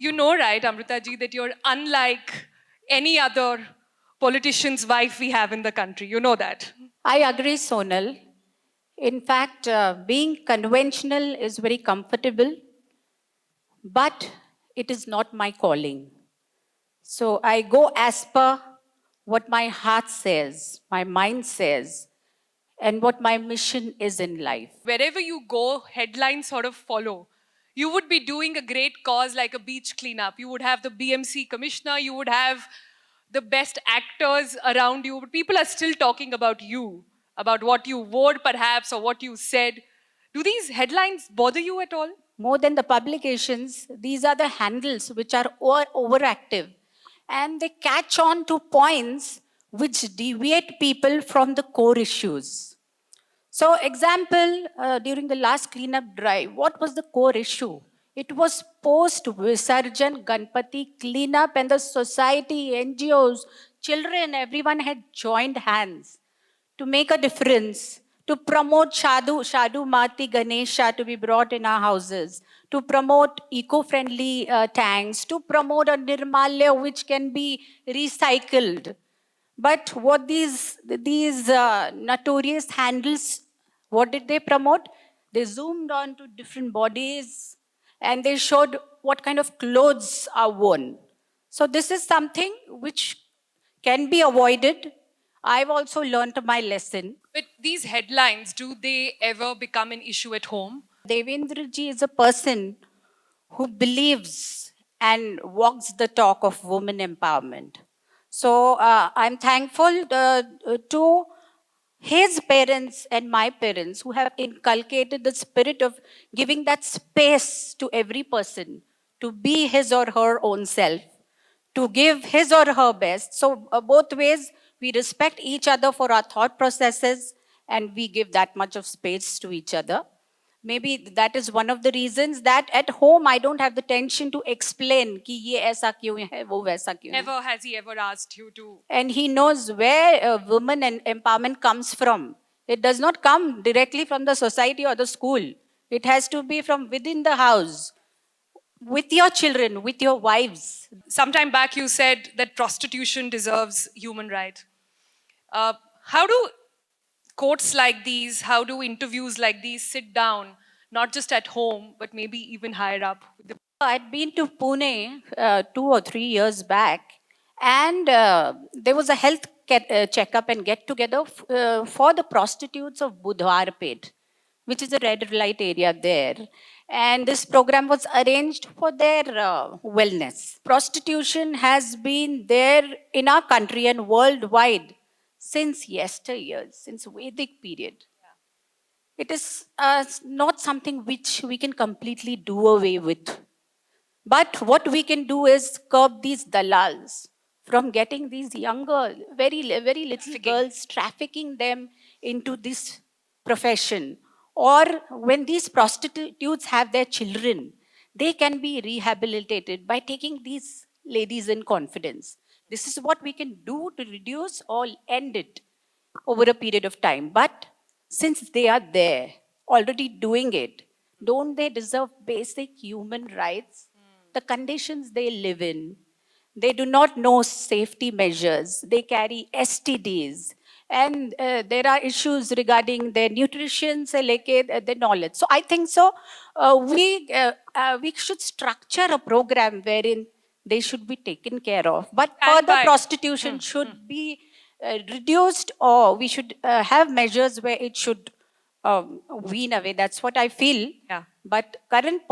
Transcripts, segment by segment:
You know, right, Amrita ji, that you're unlike any other politician's wife we have in the country. You know that. I agree, Sonal. In fact, being conventional is very comfortable, but it is not my calling. So I go as per what my heart says, my mind says, and what my mission is in life. Wherever you go, headlines sort of follow. You would be doing a great cause like a beach cleanup. You would have the BMC commissioner, you would have the best actors around you, but people are still talking about you, about what you wore perhaps or what you said. Do these headlines bother you at all? More than the publications, these are the handles which are overactive, and they catch on to points which deviate people from the core issues. So, example, during the last cleanup drive, what was the core issue? It was post Visarjan Ganpati cleanup, and the society, NGOs, children, everyone had joined hands to make a difference, to promote Shadu Mati Ganesha to be brought in our houses, to promote eco-friendly tanks, to promote a Nirmalya which can be recycled. But what these notorious handles, what did they promote? They zoomed on to different bodies and they showed what kind of clothes are worn. So this is something which can be avoided. I've also learned my lesson. But these headlines, do they ever become an issue at home? Devendra ji is a person who believes and walks the talk of women empowerment. So I'm thankful to his parents and my parents who have inculcated the spirit of giving that space to every person to be his or her own self, to give his or her best. So, both ways, we respect each other for our thought processes and we give that much of space to each other. Maybe that is one of the reasons that at home I don't have the tension to explain कि ये ऐसा क्यों है, वो वैसा क्यों है. Never has he ever asked you to. And he knows where women and empowerment comes from. It does not come directly from the society or the school. It has to be from within the house, with your children, with your wives. Sometime back, you said that prostitution deserves human right. How do quotes like these, how do interviews like these sit down, not just at home, but maybe even higher up? I'd been to Pune 2 or 3 years back, and there was a health checkup and get together for the prostitutes of Budhwarpet, which is a red light area there. And this program was arranged for their wellness. Prostitution has been there in our country and worldwide since yesteryears, since Vedic period. It is not something which we can completely do away with. But what we can do is curb these dalals from getting these younger, very little girls, trafficking them into this profession. Or when these prostitutes have their children, they can be rehabilitated by taking these ladies in confidence. This is what we can do to reduce or end it over a period of time. But since they are there, already doing it, don't they deserve basic human rights? The conditions they live in, they do not know safety measures, they carry STDs, and there are issues regarding their nutrition, se leke, their knowledge. So I think so. We should structure a program wherein they should be taken care of. But further prostitution should be reduced, or we should have measures where it should wean away. That's what I feel. Yeah. But current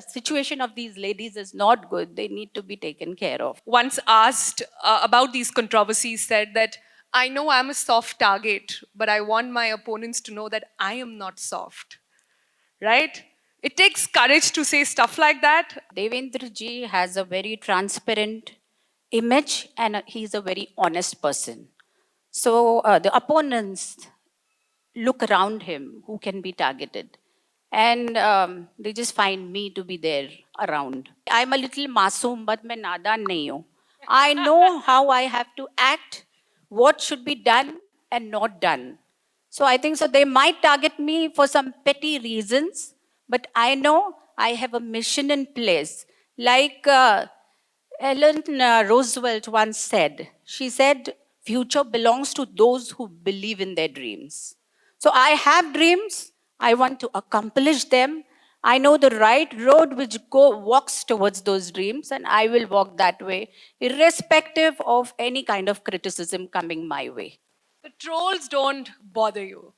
situation of these ladies is not good. They need to be taken care of. Once asked about these controversies, said that I know I'm a soft target, but I want my opponents to know that I am not soft. Right? It takes courage to say stuff like that. Devendra ji has a very transparent image and he's a very honest person. So the opponents look around him who can be targeted. And they just find me to be there around. I'm a little masoom, but मैं नादान नहीं हूँ. I know how I have to act, what should be done and not done. So I think so they might target me for some petty reasons, but I know I have a mission in place Like Ellen Roosevelt once said, she said, future belongs to those who believe in their dreams. So I have dreams. I want to accomplish them. I know the right road which walks towards those dreams, and I will walk that way, irrespective of any kind of criticism coming my way. The trolls don't bother you.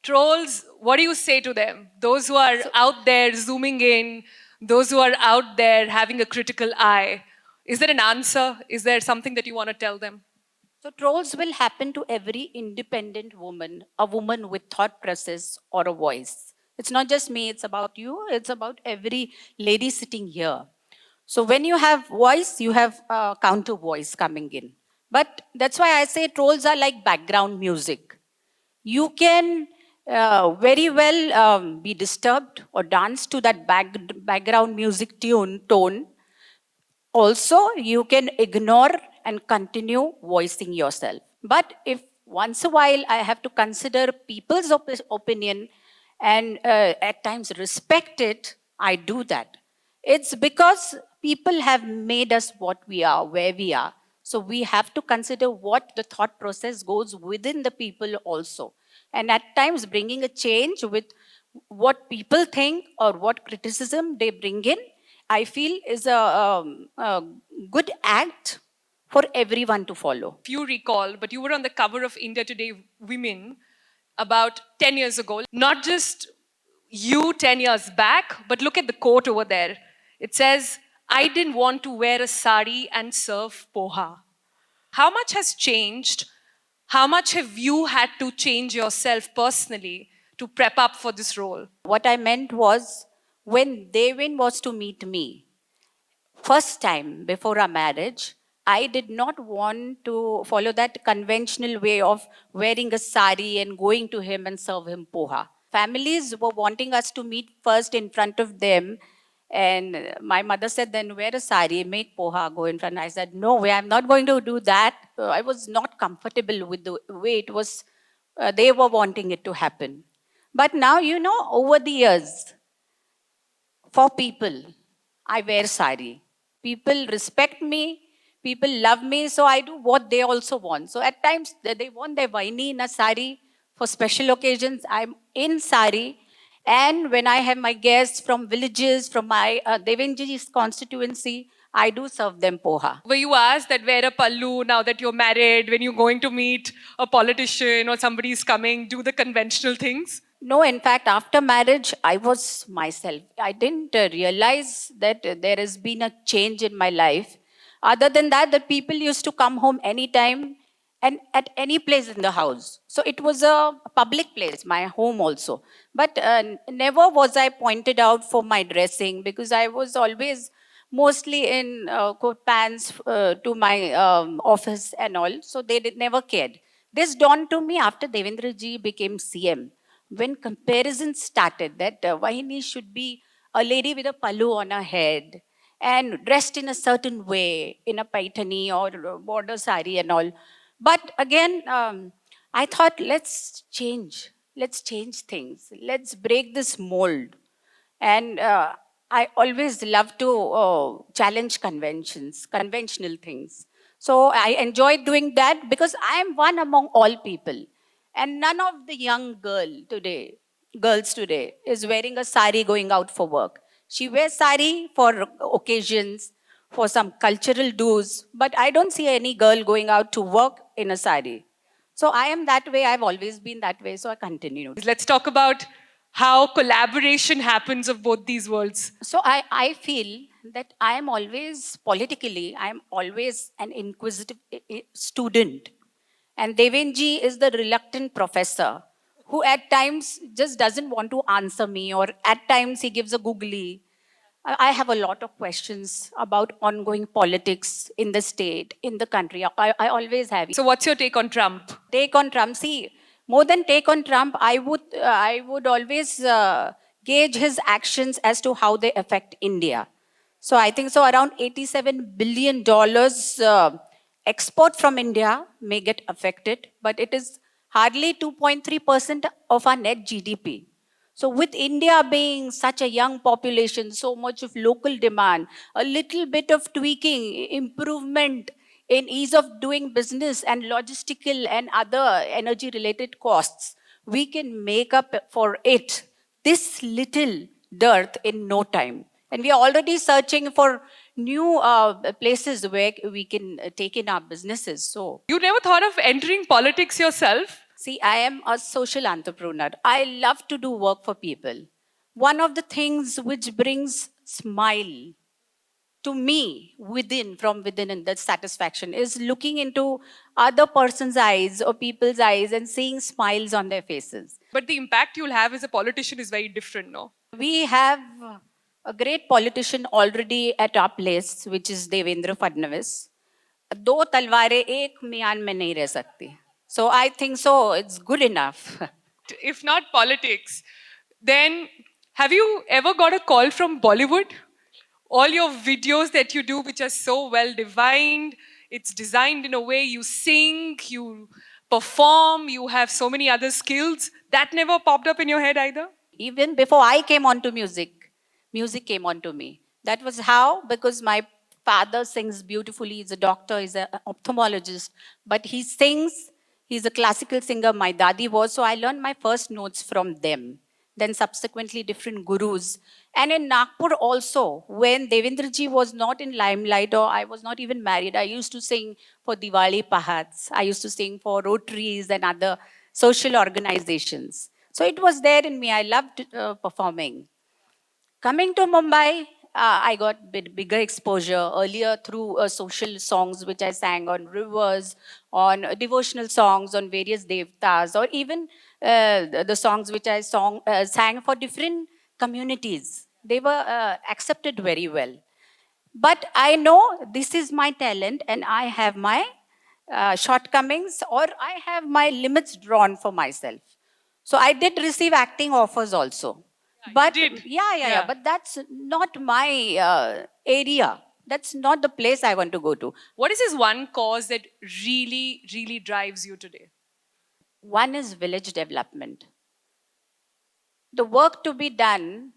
Trolls, what do you say to them? Those who are out there zooming in, those who are out there having a critical eye. Is there an answer? Is there something that you want to tell them? So trolls will happen to every independent woman, a woman with thought process or a voice. It's not just me, it's about you, it's about every lady sitting here. So when you have voice, you have a counter voice coming in. But that's why I say trolls are like background music. You can very well be disturbed or dance to that background music tone. Also, you can ignore and continue voicing yourself. But if once a while I have to consider people's opinion and at times respect it, I do that. It's because people have made us what we are, where we are. So we have to consider what the thought process goes within the people also. And at times, bringing a change with what people think or what criticism they bring in, I feel is a good act for everyone to follow. If you recall, but you were on the cover of India Today Women about 10 years ago. Not just you 10 years back, but look at the quote over there. It says, I didn't want to wear a sari and serve poha. How much has changed? How much have you had to change yourself personally to prep up for this role? What I meant was when Devin was to meet me, first time before our marriage, I did not want to follow that conventional way of wearing a sari and going to him and serve him poha. Families were wanting us to meet first in front of them. And my mother said, then wear a sari, make poha, go in front. I said, no way, I'm not going to do that. I was not comfortable with the way it was, they were wanting it to happen. But now, over the years, for people, I wear sari. People respect me. People love me. So I do what they also want. So at times they want their vaini in a sari. For special occasions, I'm in sari. And when I have my guests from villages, from my Devenji's constituency, I do serve them poha. Were you asked that wear a pallu now that you're married, when you're going to meet a politician or somebody's coming, do the conventional things? No, in fact, after marriage, I was myself. I didn't realize that there has been a change in my life. Other than that, the people used to come home anytime and at any place in the house. So it was a public place, my home also. But never was I pointed out for my dressing because I was always mostly in coat pants to my office and all. So they never cared. This dawned to me after Devendra ji became CM when comparison started that Vahini should be a lady with a pallu on her head and dressed in a certain way, in a paitani or border sari and all. But again, I thought, let's change. Let's change things. Let's break this mold. And I always love to challenge conventions, conventional things. So I enjoyed doing that because I am one among all people. And none of the girls today, is wearing a sari going out for work. She wears sari for occasions, for some cultural dues, but I don't see any girl going out to work in a sari. So I am that way. I've always been that way. So I continue. Let's talk about how collaboration happens of both these worlds. So I feel that I am always, politically, I am always an inquisitive student. And Devenji is the reluctant professor who at times just doesn't want to answer me, or at times he gives a googly. I have a lot of questions about ongoing politics in the state, in the country. I always have. So, what's your take on Trump? Take on Trump. See, more than take on Trump, I would always gauge his actions as to how they affect India. So I think so around $87 billion export from India may get affected, but it is hardly 2.3% of our net GDP. So, with India being such a young population, so much of local demand, a little bit of tweaking, improvement in ease of doing business and logistical and other energy related costs, we can make up for it, this little dearth, in no time. And we are already searching for new places where we can take in our businesses. So, You never thought of entering politics yourself? see, I am a social entrepreneur. I love to do work for people. One of the things which brings smile to me within, from within, and that satisfaction is looking into other person's eyes or people's eyes and seeing smiles on their faces. But the impact you'll have as a politician is very different, no? We have a great politician already at our place, which is Devendra Fadnavis. दो तलवारें एक म्यान में नहीं रह सकती. So I think so. It's good enough. If not politics, then have you ever got a call from Bollywood? All your videos that you do, which are so well divined, it's designed in a way you sing, you perform, you have so many other skills. That never popped up in your head either? Even before I came onto music, music came onto me. That was how, because my father sings beautifully. He's a doctor, he's an ophthalmologist, but he sings, he's a classical singer. My dadi was, so I learned my first notes from them. Then subsequently different gurus. And in Nagpur also, when Devendraji was not in limelight or I was not even married, I used to sing for Diwali Pahats. I used to sing for Rotaries and other social organizations. So it was there in me. I loved performing. Coming to Mumbai, I got bigger exposure earlier through social songs which I sang on rivers, on devotional songs, on various devtas, or even the songs which I sang for different communities. They were accepted very well. But I know this is my talent and I have my shortcomings or I have my limits drawn for myself. So I did receive acting offers also. But did. yeah, but that's not my area. That's not the place I want to go to. What is this one cause that really, really drives you today? One is village development. The work to be done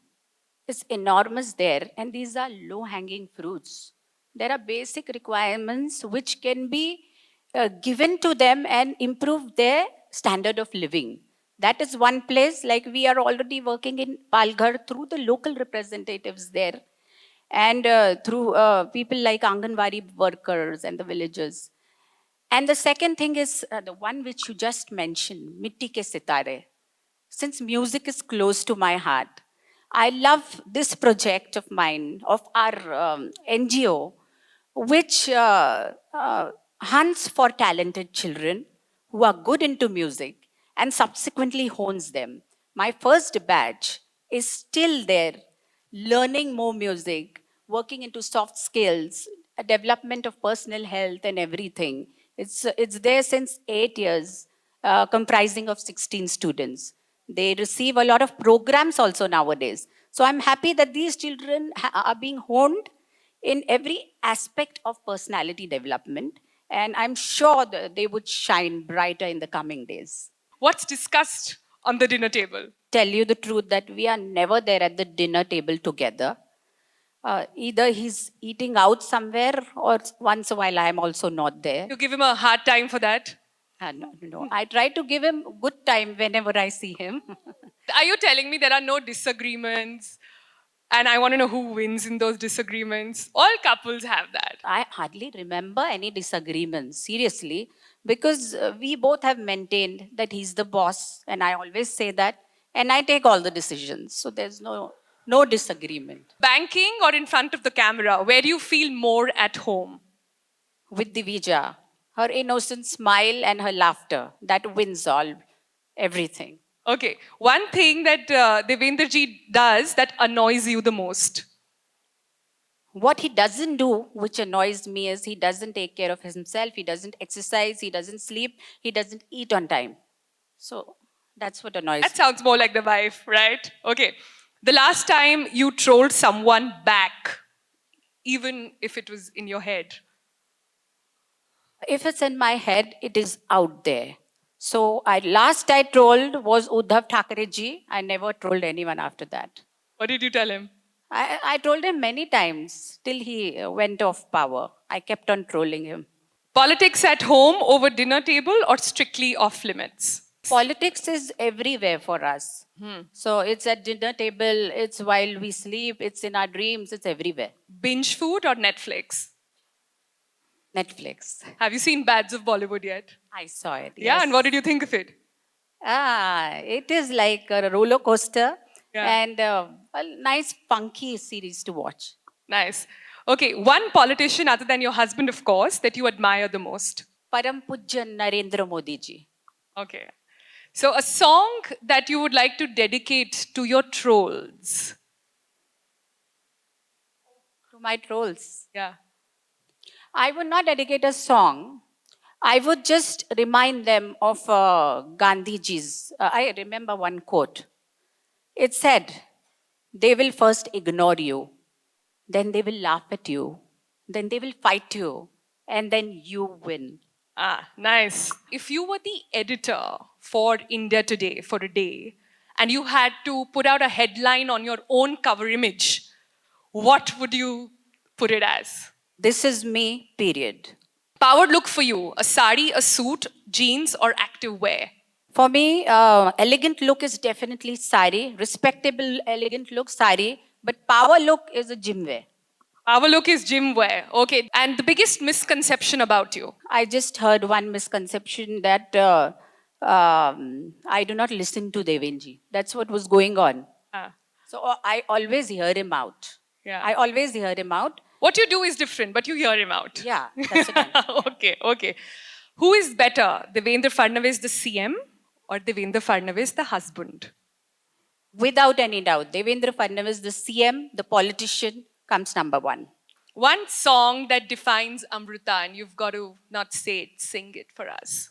is enormous there, and these are low hanging fruits. There are basic requirements which can be given to them and improve their standard of living. That is one place, like we are already working in Palghar through the local representatives there and through people like Anganwadi workers and the villagers. And the second thing is the one which you just mentioned, Mitti Ke Sitare. Since music is close to my heart, I love this project of mine, of our NGO, which hunts for talented children who are good into music and subsequently hones them. My first batch is still there, learning more music, working into soft skills, a development of personal health and everything. It's there since 8 years, comprising of 16 students. They receive a lot of programs also nowadays. So I'm happy that these children are being honed in every aspect of personality development. And I'm sure that they would shine brighter in the coming days. What's discussed on the dinner table? Tell you the truth that we are never there at the dinner table together. Either he's eating out somewhere or once a while I am also not there. You give him a hard time for that? No. I try to give him good time whenever I see him. Are you telling me there are no disagreements? And I want to know who wins in those disagreements. All couples have that. I hardly remember any disagreements, seriously, because we both have maintained that he's the boss, and I always say that, and I take all the decisions. So there's no disagreement. Banking or in front of the camera, where do you feel more at home? With Divija, her innocent smile and her laughter, that wins everything. Okay, one thing that Devendraji does that annoys you the most. What he doesn't do, which annoys me, is he doesn't take care of himself, he doesn't exercise, he doesn't sleep, he doesn't eat on time. So that's what annoys That me. sounds more like the wife, right? Okay. The last time you trolled someone back, even if it was in your head. If it's in my head, it is out there. So last I trolled was Uddhav Thackeray ji. I never trolled anyone after that. What did you tell him? I told him many times till he went off power. I kept on trolling him. Politics at home over dinner table or strictly off limits? Politics is everywhere for us. So it's at dinner table, it's while we sleep, it's in our dreams, it's everywhere. Binge food or Netflix? Netflix. Have you seen Bads of Bollywood yet? I saw it. Yeah, yes. and what did you think of it? It is like a roller coaster Yeah. and a nice funky series to watch. Nice. Okay, one politician other than your husband, of course, that you admire the most. Param Pujya Narendra Modi ji. Okay. So, a song that you would like to dedicate to your trolls. To my trolls. Yeah. I would not dedicate a song. I would just remind them of Gandhiji's. I remember one quote. It said, they will first ignore you, then they will laugh at you, then they will fight you, and then you win. Ah, nice. If you were the editor for India Today for a day and you had to put out a headline on your own cover image, what would you put it as? This is me, period. Powered look for you, a sari, a suit, jeans, or active wear? For me, elegant look is definitely sari, respectable, elegant look, sari, but power look is a gym wear. Our look is gym wear. Okay. And the biggest misconception about you? I just heard one misconception that I do not listen to Devenji. That's what was going on. Ah, So I always hear him out. Yeah. I always hear him out. What you do is different, but you hear him out. Yeah, that's what I'm Okay, okay. Who is better, Devendra Fadnavis, the CM, or Devendra Fadnavis, the husband? Without any doubt, Devendra Fadnavis, the CM, the politician, comes number one. One song that defines Amrita, and you've got to not say it, sing it for us.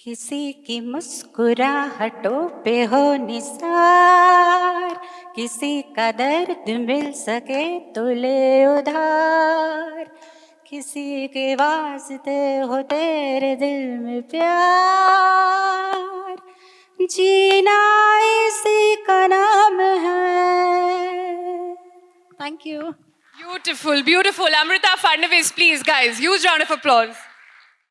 किसी की मुस्कुराहटों पे हो निसार, किसी का दर्द मिल सके तो ले उधार, किसी के वास्ते हो तेरे दिल में प्यार, जीना इसी का नाम है. Thank you. Beautiful, beautiful. Amrita Fadnavis, please, guys, huge round of applause.